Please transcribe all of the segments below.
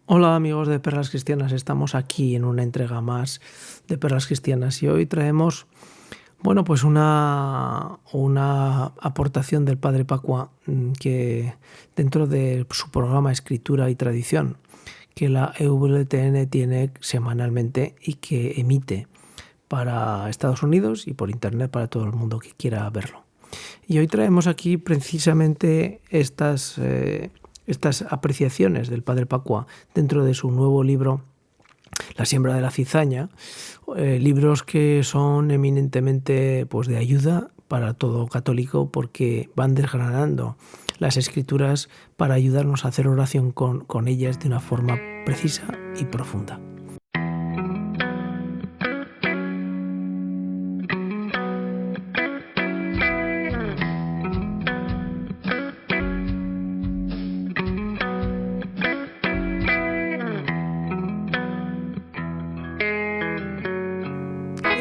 Hola amigos de Perlas Cristianas, estamos aquí en una entrega más de Perlas Cristianas y hoy traemos, pues una aportación del Padre Pacua que dentro de su programa Escritura y Tradición que la EWTN tiene semanalmente y que emite para Estados Unidos y por internet para todo el mundo que quiera verlo. Y hoy traemos aquí precisamente estas apreciaciones del Padre Pacua dentro de su nuevo libro La siembra de la cizaña, libros que son eminentemente de ayuda para todo católico porque van desgranando las escrituras para ayudarnos a hacer oración con ellas de una forma precisa y profunda.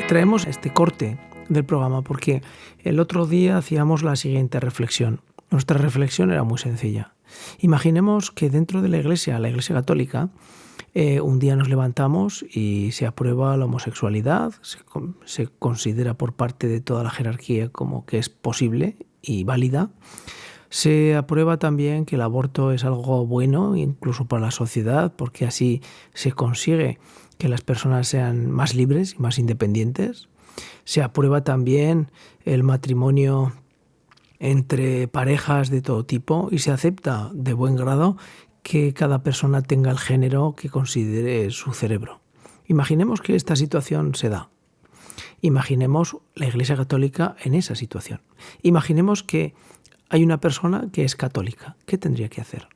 Traemos este corte del programa porque el otro día hacíamos la siguiente reflexión. Nuestra reflexión era muy sencilla. Imaginemos que dentro de la Iglesia Católica, un día nos levantamos y se aprueba la homosexualidad, se considera por parte de toda la jerarquía como que es posible y válida. Se aprueba también que el aborto es algo bueno, incluso para la sociedad, porque así se consigue que las personas sean más libres y más independientes. Se aprueba también el matrimonio entre parejas de todo tipo y se acepta de buen grado que cada persona tenga el género que considere su cerebro. Imaginemos que esta situación se da. Imaginemos la Iglesia Católica en esa situación. Imaginemos que hay una persona que es católica. ¿Qué tendría que hacer?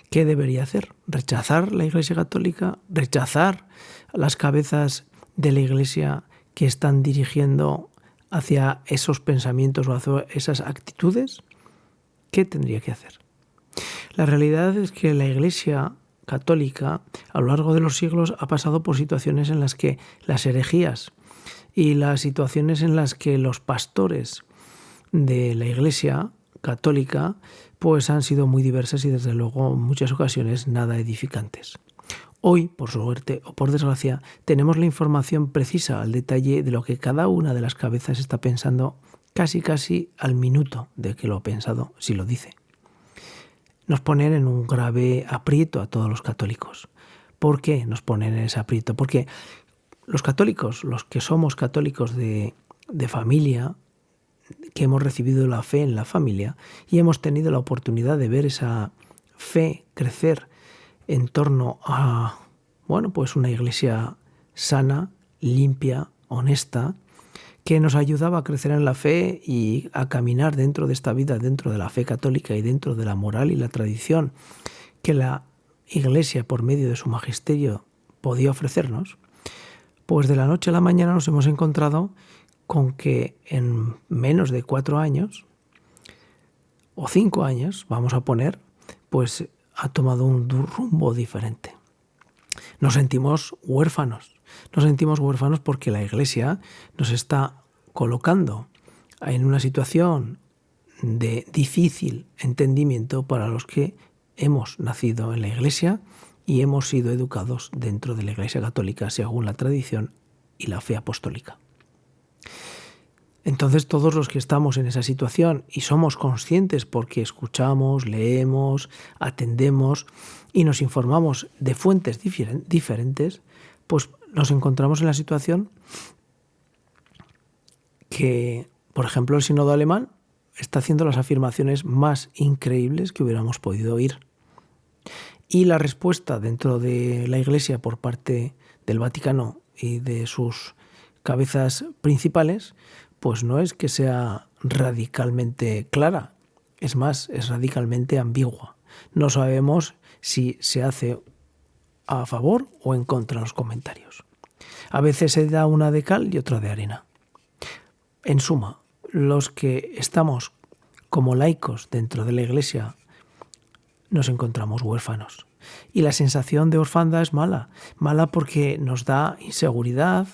¿Qué debería hacer? ¿Rechazar la Iglesia Católica? ¿Rechazar las cabezas de la Iglesia que están dirigiendo hacia esos pensamientos o hacia esas actitudes? ¿Qué tendría que hacer? La realidad es que la Iglesia Católica a lo largo de los siglos ha pasado por situaciones en las que las herejías y las situaciones en las que los pastores de la Iglesia Católica han sido muy diversas y desde luego en muchas ocasiones nada edificantes. Hoy, por suerte o por desgracia, tenemos la información precisa al detalle de lo que cada una de las cabezas está pensando casi al minuto de que lo ha pensado, si lo dice. Nos ponen en un grave aprieto a todos los católicos. ¿Por qué nos ponen en ese aprieto? Porque los católicos, los que somos católicos de familia, que hemos recibido la fe en la familia y hemos tenido la oportunidad de ver esa fe crecer en torno a una iglesia sana, limpia, honesta, que nos ayudaba a crecer en la fe y a caminar dentro de esta vida, dentro de la fe católica y dentro de la moral y la tradición que la Iglesia, por medio de su magisterio, podía ofrecernos. Pues de la noche a la mañana nos hemos encontrado con que en menos de 4 años o 5 años, vamos a poner, ha tomado un rumbo diferente. Nos sentimos huérfanos porque la Iglesia nos está colocando en una situación de difícil entendimiento para los que hemos nacido en la Iglesia y hemos sido educados dentro de la Iglesia Católica según la tradición y la fe apostólica. Entonces todos los que estamos en esa situación y somos conscientes porque escuchamos, leemos, atendemos y nos informamos de fuentes diferentes, nos encontramos en la situación que, por ejemplo, el sínodo alemán está haciendo las afirmaciones más increíbles que hubiéramos podido oír. Y la respuesta dentro de la Iglesia por parte del Vaticano y de sus cabezas principales, no es que sea radicalmente clara, es más, es radicalmente ambigua. No sabemos si se hace a favor o en contra de los comentarios. A veces se da una de cal y otra de arena. En suma, los que estamos como laicos dentro de la Iglesia nos encontramos huérfanos. Y la sensación de orfandad es mala porque nos da inseguridad,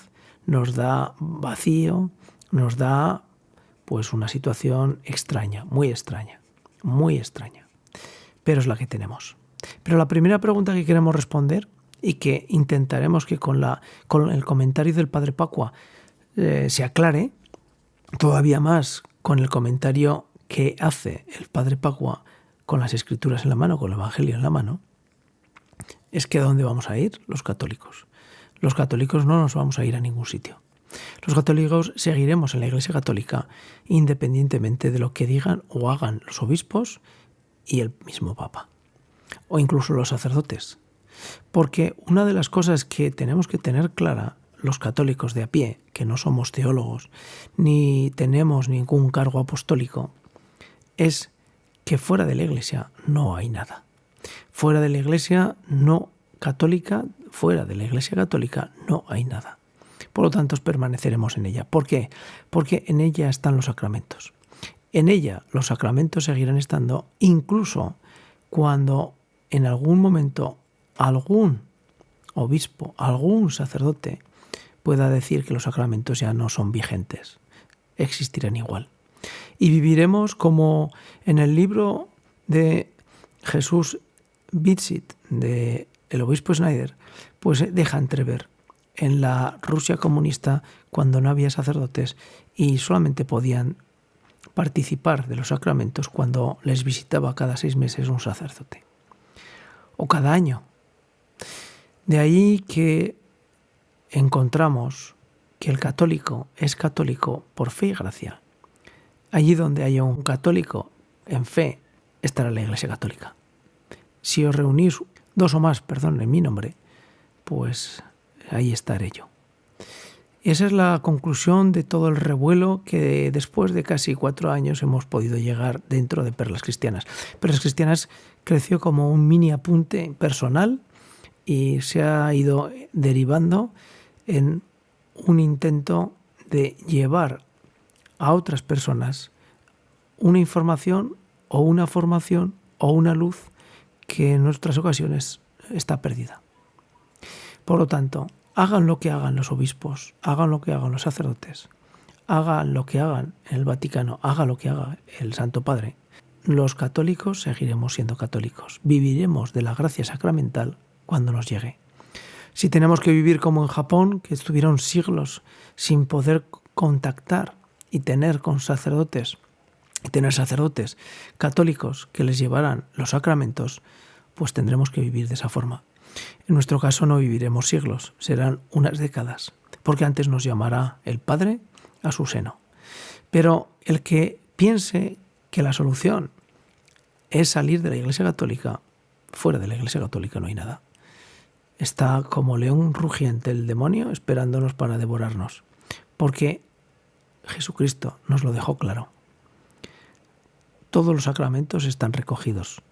nos da vacío, nos da una situación extraña, muy extraña. pero es la que tenemos. Pero la primera pregunta que queremos responder y que intentaremos que con el comentario del Padre Pacua se aclare todavía más con el comentario que hace el Padre Pacua con las Escrituras en la mano, con el Evangelio en la mano, es que ¿a dónde vamos a ir los católicos? Los católicos no nos vamos a ir a ningún sitio. Los católicos seguiremos en la Iglesia Católica independientemente de lo que digan o hagan los obispos y el mismo Papa, o incluso los sacerdotes. Porque una de las cosas que tenemos que tener clara los católicos de a pie, que no somos teólogos ni tenemos ningún cargo apostólico, es que fuera de la Iglesia no hay nada. Fuera de la Iglesia católica no hay nada. Por lo tanto, permaneceremos en ella. ¿Por qué? Porque en ella están los sacramentos. En ella los sacramentos seguirán estando incluso cuando en algún momento algún obispo, algún sacerdote pueda decir que los sacramentos ya no son vigentes. Existirán igual. Y viviremos como en el libro de Jesús Witzig, de el obispo Schneider, pues deja entrever en la Rusia comunista cuando no había sacerdotes y solamente podían participar de los sacramentos cuando les visitaba cada 6 meses un sacerdote. O cada año. De ahí que encontramos que el católico es católico por fe y gracia. Allí donde haya un católico en fe, estará la Iglesia Católica. Si os reunís 2 o más, en mi nombre, pues ahí estaré yo. Esa es la conclusión de todo el revuelo que después de casi 4 años hemos podido llegar dentro de Perlas Cristianas. Perlas Cristianas creció como un mini apunte personal y se ha ido derivando en un intento de llevar a otras personas una información o una formación o una luz que en otras ocasiones está perdida. Por lo tanto, hagan lo que hagan los obispos, hagan lo que hagan los sacerdotes, hagan lo que hagan en el Vaticano, haga lo que haga el Santo Padre, los católicos seguiremos siendo católicos. Viviremos de la gracia sacramental cuando nos llegue. Si tenemos que vivir como en Japón, que estuvieron siglos sin poder contactar y tener sacerdotes católicos que les llevaran los sacramentos, pues tendremos que vivir de esa forma. En nuestro caso no viviremos siglos, serán unas décadas, porque antes nos llamará el Padre a su seno. Pero el que piense que la solución es salir de la Iglesia Católica, fuera de la Iglesia Católica no hay nada. Está como león rugiente el demonio esperándonos para devorarnos, porque Jesucristo nos lo dejó claro. Todos los sacramentos están recogidos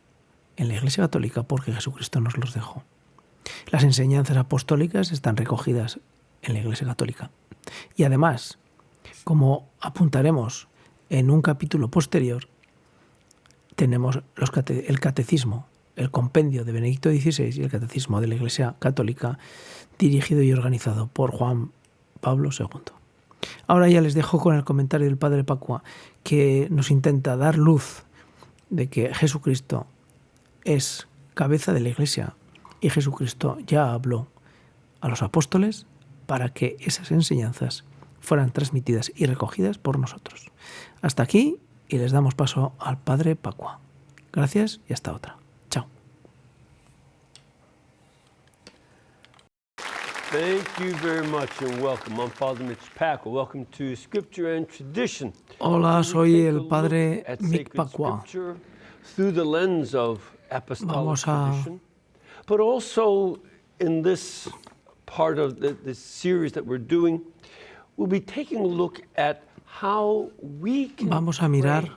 en la Iglesia Católica porque Jesucristo nos los dejó. Las enseñanzas apostólicas están recogidas en la Iglesia Católica. Y además, como apuntaremos en un capítulo posterior, tenemos el catecismo, el compendio de Benedicto XVI y el catecismo de la Iglesia Católica, dirigido y organizado por Juan Pablo II. Ahora ya les dejo con el comentario del Padre Pacua, que nos intenta dar luz de que Jesucristo es cabeza de la Iglesia y Jesucristo ya habló a los apóstoles para que esas enseñanzas fueran transmitidas y recogidas por nosotros. Hasta aquí y les damos paso al Padre Pacua. Gracias y hasta otra. Chao. Thank you very much and welcome. I'm Father Mitch Pacwa. Welcome to Scripture and Tradition. Hola, soy el Padre Mick Pacwa. Through the lens of apostolic tradition, but also in this part of this series that we're doing, we'll be taking a look at how we can pray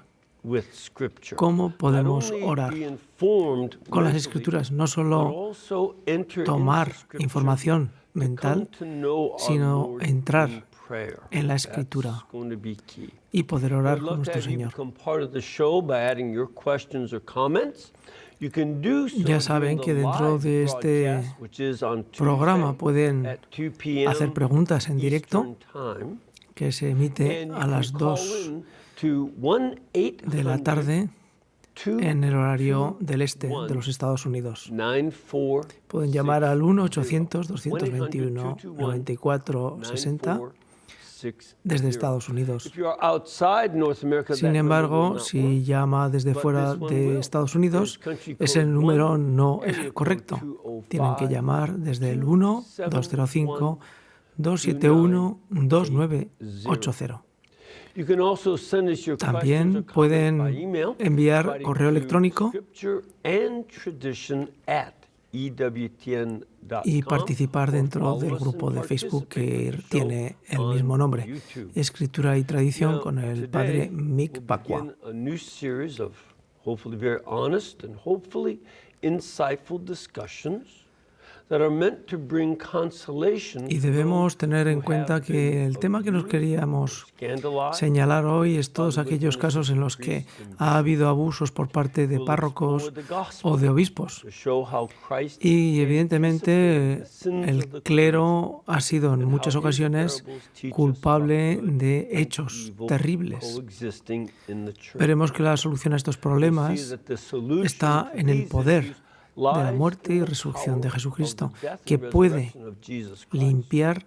with Scripture. Cómo podemos orar con las Escrituras, no solo tomar información mental, sino entrar en la Escritura y poder orar con nuestro Señor. Ya saben que dentro de este programa pueden hacer preguntas en directo, que se emite a las 2 de la tarde en el horario del este de los Estados Unidos. Pueden llamar al 1-800-221-9460 desde Estados Unidos. Sin embargo, si llama desde fuera de Estados Unidos, ese número no es el correcto. Tienen que llamar desde el 1-205-271-2980. También pueden enviar correo electrónico y participar dentro del grupo de Facebook que tiene el mismo nombre, Escritura y Tradición, con el padre Mick Pacwa. Y debemos tener en cuenta que el tema que nos queríamos señalar hoy es todos aquellos casos en los que ha habido abusos por parte de párrocos o de obispos. Y evidentemente el clero ha sido en muchas ocasiones culpable de hechos terribles. Veremos que la solución a estos problemas está en el poder de la muerte y resurrección de Jesucristo, que puede limpiar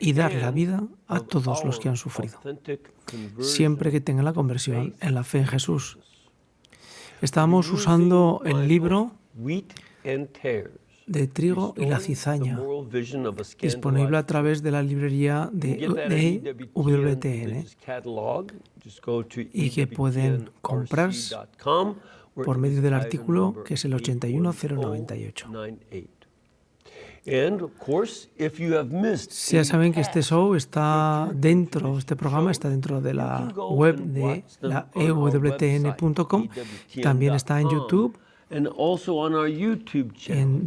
y dar la vida a todos los que han sufrido, siempre que tengan la conversión en la fe en Jesús. Estamos usando el libro de Trigo y la Cizaña, disponible a través de la librería de EWTN, y que pueden comprar por medio del artículo que es el 81098. Ya saben que este show está dentro, este programa está dentro de la web de la EWTN.com, también está en YouTube, en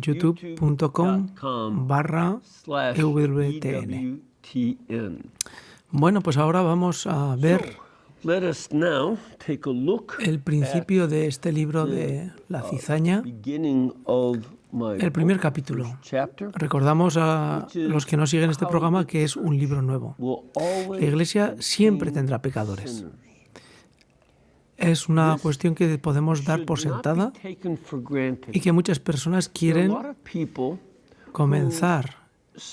youtube.com/EWTN. Bueno, pues ahora vamos a ver el principio de este libro de la cizaña, el primer capítulo. Recordamos a los que no siguen este programa que es un libro nuevo. La Iglesia siempre tendrá pecadores. Es una cuestión que podemos dar por sentada y que muchas personas quieren comenzar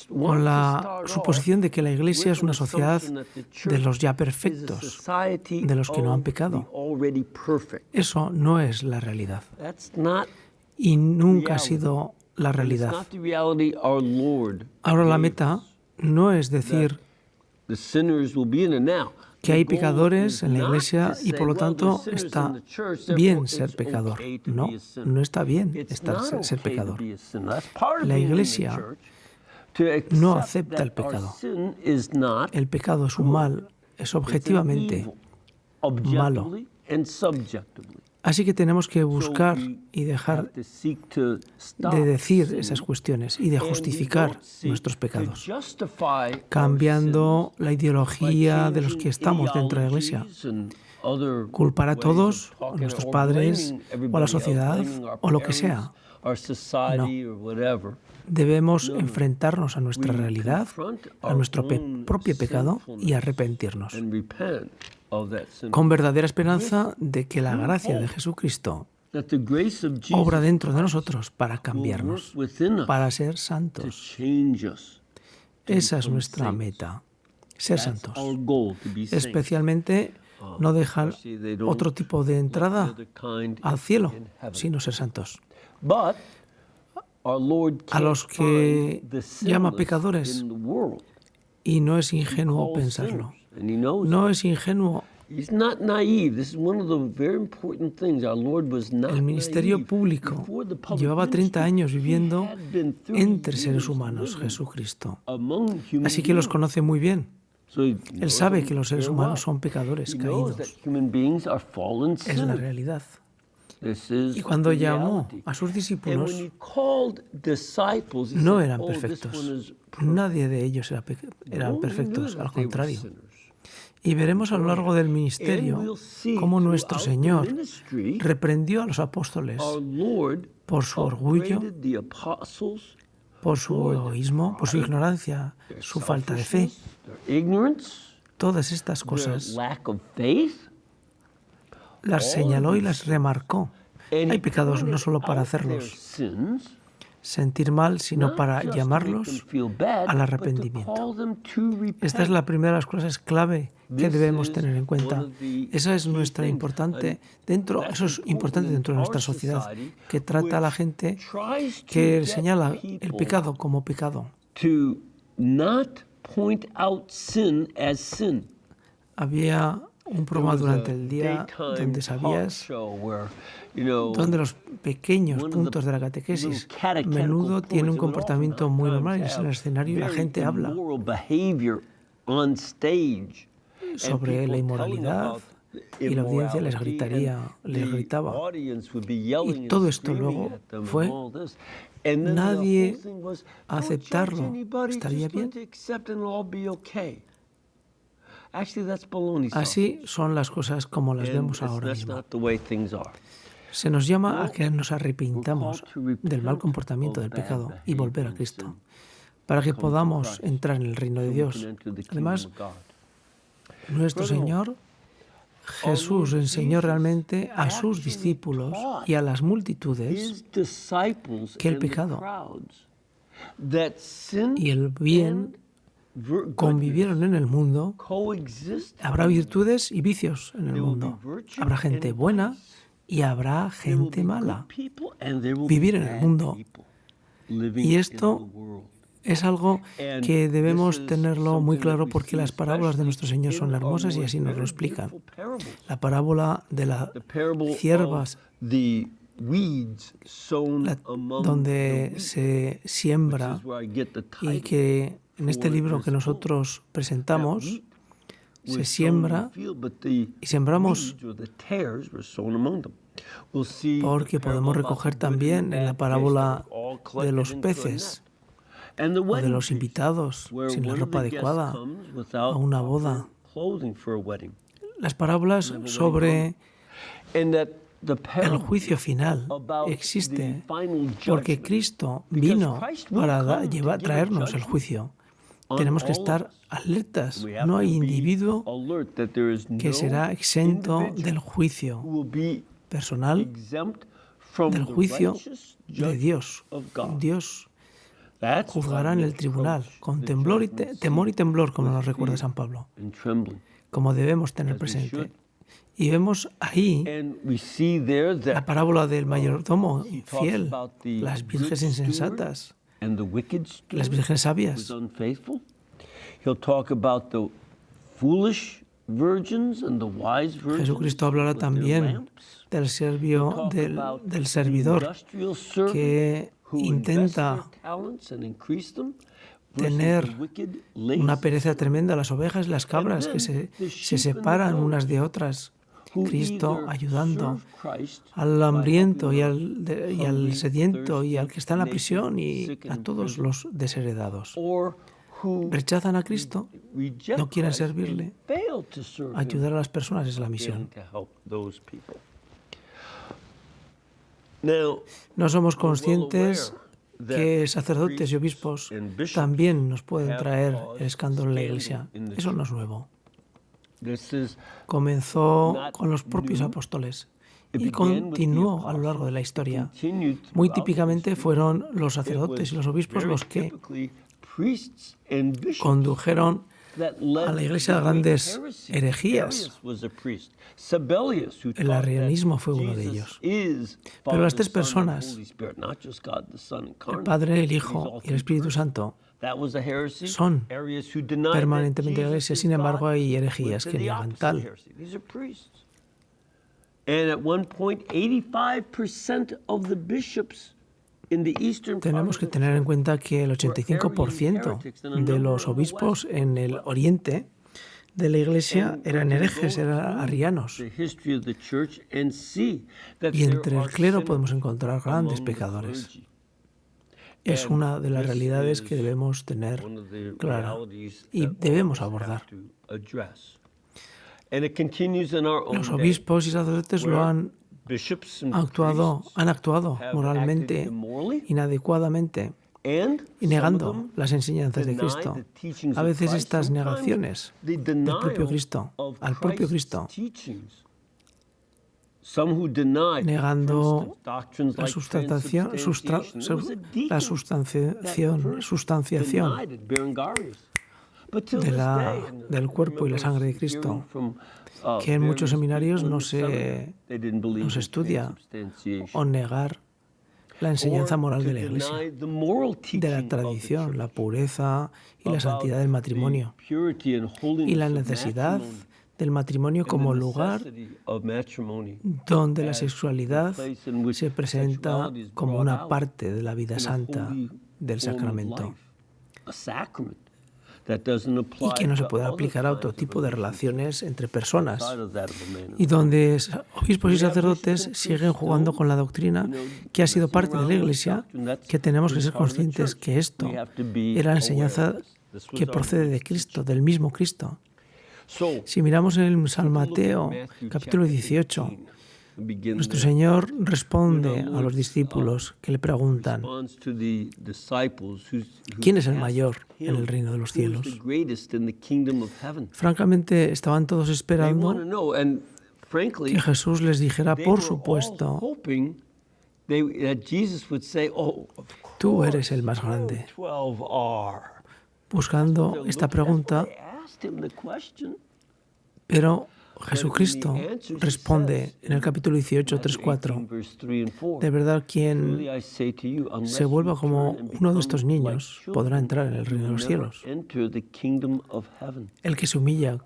con la suposición de que la Iglesia es una sociedad de los ya perfectos, de los que no han pecado. Eso no es la realidad. Y nunca ha sido la realidad. Ahora la meta no es decir que hay pecadores en la Iglesia y por lo tanto está bien ser pecador. No, no está bien ser pecador. La Iglesia no acepta el pecado. El pecado es un mal, es objetivamente malo. Así que tenemos que buscar y dejar de decir esas cuestiones y de justificar nuestros pecados, cambiando la ideología de los que estamos dentro de la Iglesia. Culpar a todos, a nuestros padres, o a la sociedad, o lo que sea. No. Debemos enfrentarnos a nuestra realidad, a nuestro propio pecado y arrepentirnos, con verdadera esperanza de que la gracia de Jesucristo obra dentro de nosotros para cambiarnos, para ser santos. Esa es nuestra meta, ser santos. Especialmente no dejar otro tipo de entrada al cielo, sino ser santos. A los que llama pecadores, y no es ingenuo pensarlo. No es ingenuo. El ministerio público llevaba 30 años viviendo entre seres humanos, Jesucristo. Así que los conoce muy bien. Él sabe que los seres humanos son pecadores caídos. Es la realidad. Y cuando llamó a sus discípulos, no eran perfectos. Nadie de ellos eran perfectos, al contrario. Y veremos a lo largo del ministerio cómo nuestro Señor reprendió a los apóstoles por su orgullo, por su egoísmo, por su ignorancia, su falta de fe. Todas estas cosas las señaló y las remarcó. Hay pecados no solo para hacerlos sentir mal, sino para llamarlos al arrepentimiento. Esta es la primera de las cosas clave que debemos tener en cuenta. Eso es importante dentro de nuestra sociedad, que trata a la gente, que señala el pecado como pecado. Había un programa durante el día donde sabías, donde los pequeños puntos de la catequesis a menudo tienen un comportamiento muy normal, y es en el escenario y la gente habla sobre la inmoralidad y la audiencia les gritaba. Y todo esto luego fue nadie a aceptarlo. ¿Estaría bien? Así son las cosas como las vemos ahora mismo. Se nos llama a que nos arrepintamos del mal comportamiento del pecado y volver a Cristo, para que podamos entrar en el reino de Dios. Además, nuestro Señor Jesús enseñó realmente a sus discípulos y a las multitudes que el pecado y el bien convivieron en el mundo. Habrá virtudes y vicios en el mundo. Habrá gente buena y habrá gente mala. Vivir en el mundo. Y esto es algo que debemos tenerlo muy claro, porque las parábolas de nuestro Señor son hermosas y así nos lo explican. La parábola de las ciervas, donde se siembra, y que en este libro que nosotros presentamos se siembra y sembramos, porque podemos recoger también en la parábola de los peces o de los invitados sin la ropa adecuada a una boda. Las parábolas sobre el juicio final existe porque Cristo vino para traernos el juicio. Tenemos que estar alertas. No hay individuo que será exento del juicio personal, del juicio de Dios. Dios juzgará en el tribunal con temor y temblor, como nos recuerda San Pablo, como debemos tener presente. Y vemos ahí la parábola del mayordomo infiel, las vírgenes insensatas, las vírgenes sabias. Jesucristo hablará también del servidor que intenta tener una pereza tremenda, las ovejas y las cabras que se separan unas de otras. Cristo ayudando al hambriento y al sediento y al que está en la prisión y a todos los desheredados. Rechazan a Cristo, no quieren servirle. Ayudar a las personas es la misión. No somos conscientes que sacerdotes y obispos también nos pueden traer el escándalo en la Iglesia. Eso no es nuevo. Comenzó con los propios apóstoles y continuó a lo largo de la historia. Muy típicamente fueron los sacerdotes y los obispos los que condujeron a la Iglesia a grandes herejías. El arrianismo fue uno de ellos. Pero las tres personas, el Padre, el Hijo y el Espíritu Santo, son permanentemente la Iglesia. Sin embargo, hay herejías que niegan tal. Tenemos que tener en cuenta que el 85% de los obispos en el oriente de la Iglesia eran herejes, eran arrianos. Y entre el clero podemos encontrar grandes pecadores. Es una de las realidades que debemos tener clara y debemos abordar. Los obispos y sacerdotes han actuado moralmente inadecuadamente y negando las enseñanzas de Cristo. A veces estas negaciones al propio Cristo negando la sustanciación del cuerpo y la sangre de Cristo, que en muchos seminarios no se estudia, o negar la enseñanza moral de la Iglesia, de la tradición, la pureza y la santidad del matrimonio, y la necesidad del matrimonio como lugar donde la sexualidad se presenta como una parte de la vida santa del sacramento, y que no se puede aplicar a otro tipo de relaciones entre personas, y donde obispos y sacerdotes siguen jugando con la doctrina que ha sido parte de la Iglesia, que tenemos que ser conscientes que esto era la enseñanza que procede de Cristo, del mismo Cristo. Si miramos en San Mateo, capítulo 18, nuestro Señor responde a los discípulos que le preguntan: ¿quién es el mayor en el reino de los cielos? Francamente, estaban todos esperando que Jesús les dijera, por supuesto, tú eres el más grande. Buscando esta pregunta, pero Jesucristo responde en el capítulo 18, 3-4, de verdad, quien se vuelva como uno de estos niños podrá entrar en el reino de los cielos. El que se humilla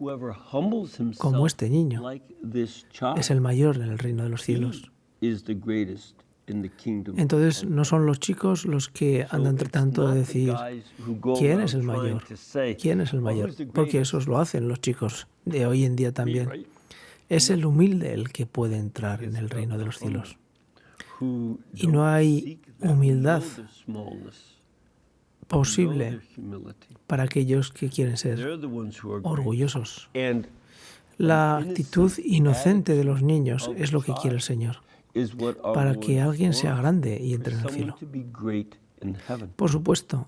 como este niño es el mayor en el reino de los cielos. Entonces no son los chicos los que andan tratando de decir quién es el mayor, quién es el mayor, porque eso lo hacen los chicos de hoy en día también. Es el humilde el que puede entrar en el reino de los cielos. Y no hay humildad posible para aquellos que quieren ser orgullosos. La actitud inocente de los niños es lo que quiere el Señor, para que alguien sea grande y entre en el cielo. Por supuesto,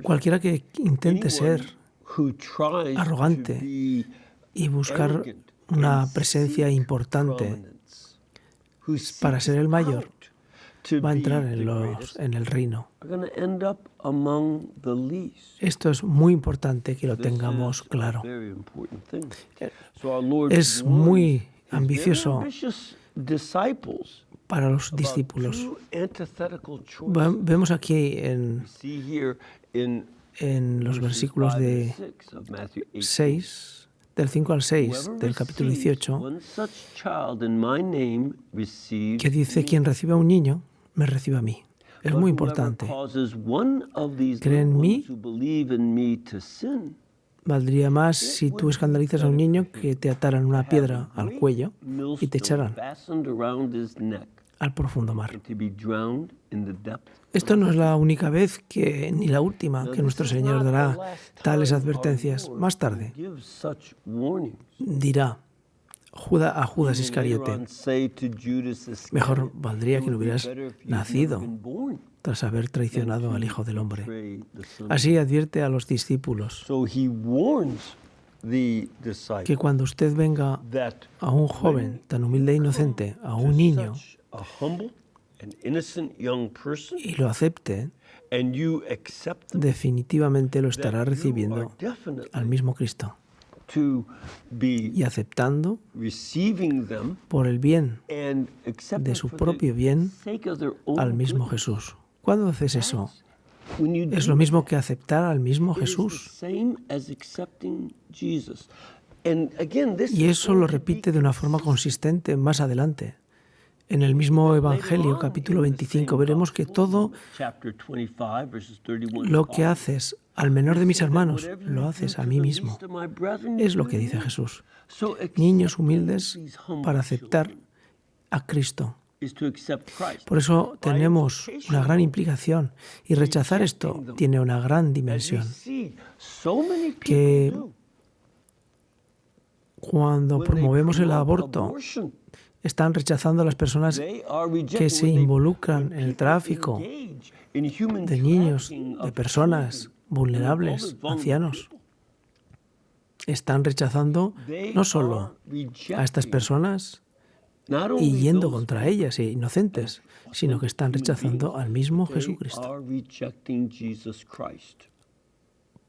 cualquiera que intente ser arrogante y buscar una presencia importante para ser el mayor va a entrar en el reino. Esto es muy importante que lo tengamos claro. Es muy ambicioso para los discípulos. Vemos aquí en los versículos del 5 al 6 del capítulo 18, que dice: quien recibe a un niño, me recibe a mí. Es muy importante. Cree en mí. Valdría más si tú escandalizas a un niño que te ataran una piedra al cuello y te echaran al profundo mar. Esto no es la única vez ni la última que nuestro Señor dará tales advertencias. Más tarde dirá a Judas Iscariote: mejor valdría que no hubieras nacido tras haber traicionado al Hijo del Hombre. Así advierte a los discípulos que cuando usted venga a un joven tan humilde e inocente, a un niño, y lo acepte, definitivamente lo estará recibiendo al mismo Cristo y aceptando por el bien de su propio bien al mismo Jesús. ¿Cuándo haces eso? Es lo mismo que aceptar al mismo Jesús. Y eso lo repite de una forma consistente más adelante. En el mismo Evangelio, capítulo 25, veremos que todo lo que haces al menor de mis hermanos, lo haces a mí mismo. Es lo que dice Jesús. Niños humildes para aceptar a Cristo. Por eso tenemos una gran implicación, y rechazar esto tiene una gran dimensión, que cuando promovemos el aborto están rechazando a las personas que se involucran en el tráfico de niños, de personas vulnerables, ancianos. están rechazando no solo a estas personas y yendo contra ellas, inocentes, sino que están rechazando al mismo Jesucristo.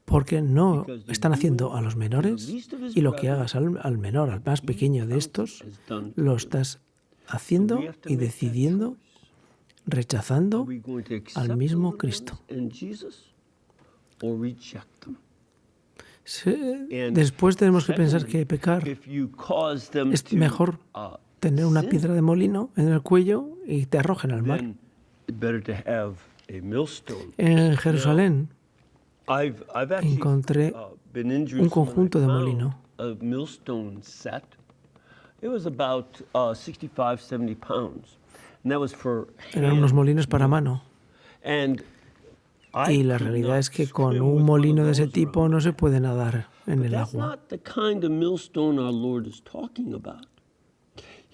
Porque no están haciendo a los menores, y lo que hagas al menor, al más pequeño de estos, lo estás haciendo y decidiendo, rechazando al mismo Cristo. Después tenemos que pensar que pecar es mejor tener una piedra de molino en el cuello y te arrojen al mar. En Jerusalén encontré un conjunto de molino. Eran unos molinos para mano. Y la realidad es que con un molino de ese tipo no se puede nadar en el agua.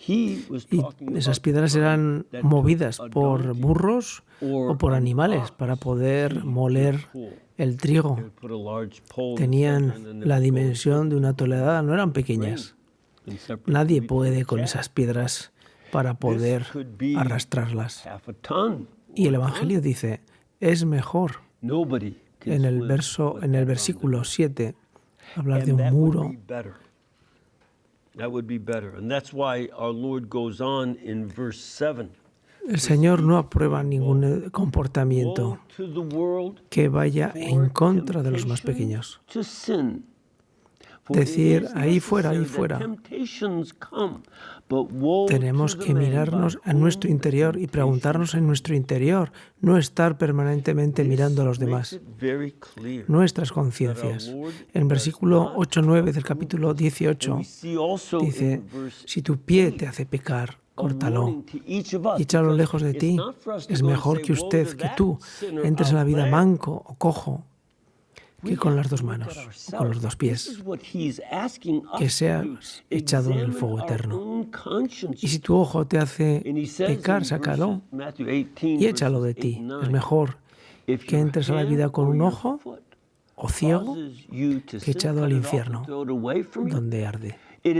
Y esas piedras eran movidas por burros o por animales para poder moler el trigo. Tenían la dimensión de una tonelada, no eran pequeñas. Nadie puede con esas piedras para poder arrastrarlas. Y el Evangelio dice, es mejor en el versículo 7 hablar de un muro. El Señor no aprueba ningún comportamiento que vaya en contra de los más pequeños. Decir, ahí fuera, ahí fuera. Tenemos que mirarnos a nuestro interior y preguntarnos en nuestro interior, no estar permanentemente mirando a los demás. Nuestras conciencias. En versículo 8-9 del capítulo 18 dice, si tu pie te hace pecar, córtalo y échalo lejos de ti. Es mejor que tú, entres en la vida manco o cojo, que con las dos manos o con los dos pies, que seas echado en el fuego eterno. Y si tu ojo te hace pecar, sácalo y échalo de ti. Es mejor que entres a la vida con un ojo o ciego que echado al infierno, donde arde. Y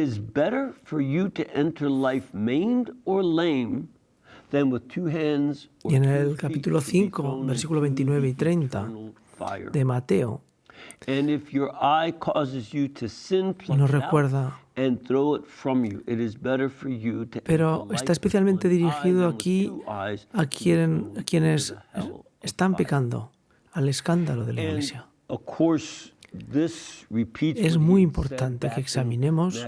en el capítulo 5, versículo 29 y 30 de Mateo, nos recuerda, pero está especialmente dirigido aquí a quienes están pecando, al escándalo de la Iglesia. Es muy importante que examinemos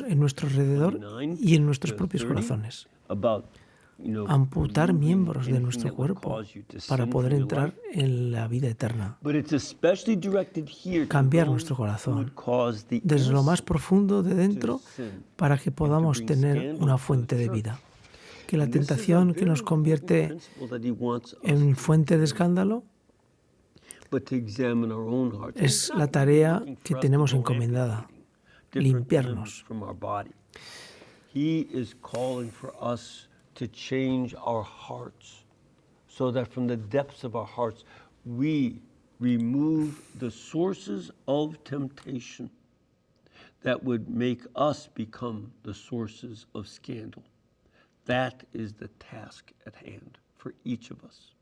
en nuestro alrededor y en nuestros propios corazones. Amputar miembros de nuestro cuerpo para poder entrar en la vida eterna. Cambiar nuestro corazón desde lo más profundo de dentro para que podamos tener una fuente de vida. Que la tentación que nos convierte en fuente de escándalo es la tarea que tenemos encomendada, limpiarnos. To change our hearts so that from the depths of our hearts we remove the sources of temptation that would make us become the sources of scandal. That is the task at hand for each of us.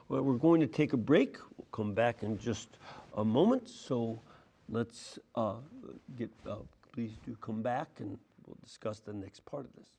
Well, we're going to take a break. We'll come back in just a moment. So let's please do come back and we'll discuss the next part of this.